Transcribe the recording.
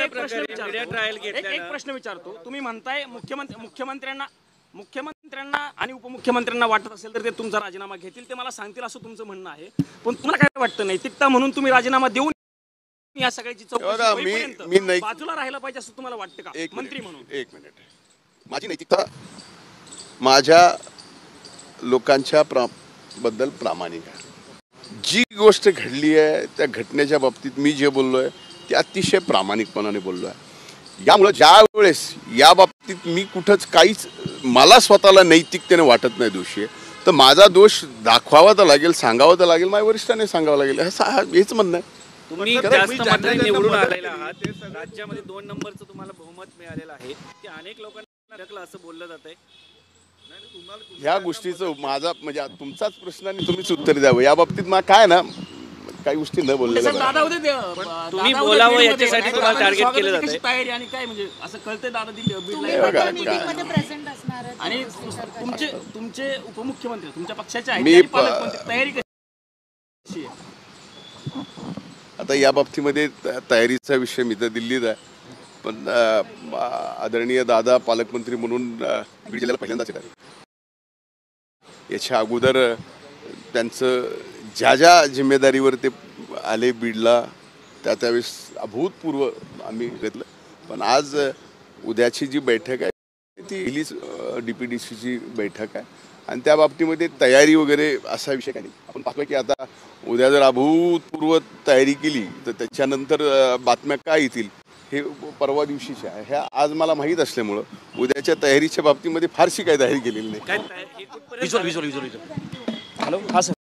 प्रश्न विचारतो. तुम्ही म्हणताय मुख्यमंत्र्यांना आणि उपमुख्यमंत्र्यांना वाटत असेल तर ते तुमचा राजीनामा घेतील, ते मला सांगतील असं तुमचं म्हणणं आहे. पण तुम्हाला काय वाटतं, नैतिकता म्हणून तुम्ही राजीनामा देऊन या सगळ्याची चौकशी बाजूला राहायला पाहिजे असं तुम्हाला वाटतं का मंत्री म्हणून? एक मिनिट, माझी नैतिकता माझ्या लोकांच्या बद्दल प्रामाणिक आहे. जी गोष्ट घडली आहे त्या घटनेच्या बाबतीत मी जे बोललोय ते अतिशय प्रामाणिकपणाने बोललोय. यामुळे ज्या वेळेस या बाबतीत मी कुठंच काहीच मला स्वतःला नैतिकतेने वाटत नाही दोषी आहे, तर माझा दोष दाखवावा तर लागेल, सांगावा तर लागेल, माझ्या वरिष्ठांनी सांगावं लागेल, हेच म्हणणं आहे. तुम्ही जास्त मतांनी निवडून आलेला आहात, राज्यामध्ये 2 नंबरचं तुम्हाला बहुमत मिळालेलं आहे, ते अनेक लोकांना अडकलं असं बोललं जातंय. ह्या गोष्टीचं माझा म्हणजे तुमचाच प्रश्न आणि तुम्हीच उत्तर द्यावं. या बाबतीत मला काय ना काही गोष्टी न बोललेल्या तुम्ही बोलावं याच्यासाठी तुम्हाला टार्गेट केलं जातं. तयारी आणि काय म्हणजे असं कळतंय दादा आणि तुमचे उपमुख्यमंत्री तुमच्या पक्षाचे आहेत, तयारी कशी आहे? आता या बाबतीमध्ये तयारीचा विषय मी तर दिल्लीत आहे, पण आदरणीय दादा पालकमंत्री म्हणून बीड जिल्ह्याला पहिल्यांदाच येतात. याच्या अगोदर त्यांचं ज्या ज्या जिम्मेदारीवर ते आले बीडला त्यावेळेस अभूतपूर्व आम्ही घेतलं. पण आज उद्याची जी बैठक आहे ती पहिलीच DPDCची बैठक आहे आणि त्या बाबतीमध्ये तयारी वगैरे असा विषय काही नाही. आपण पाहतोय की आता उद्या जर अभूतपूर्व तयारी केली तर त्याच्यानंतर बातम्या काय येतील हे परवा दिवशीचे आहे. ह्या आज मला माहीत असल्यामुळं उद्याच्या तयारीच्या बाबतीमध्ये फारशी काही तयारी केलेली नाही. हॅलो, हा सर.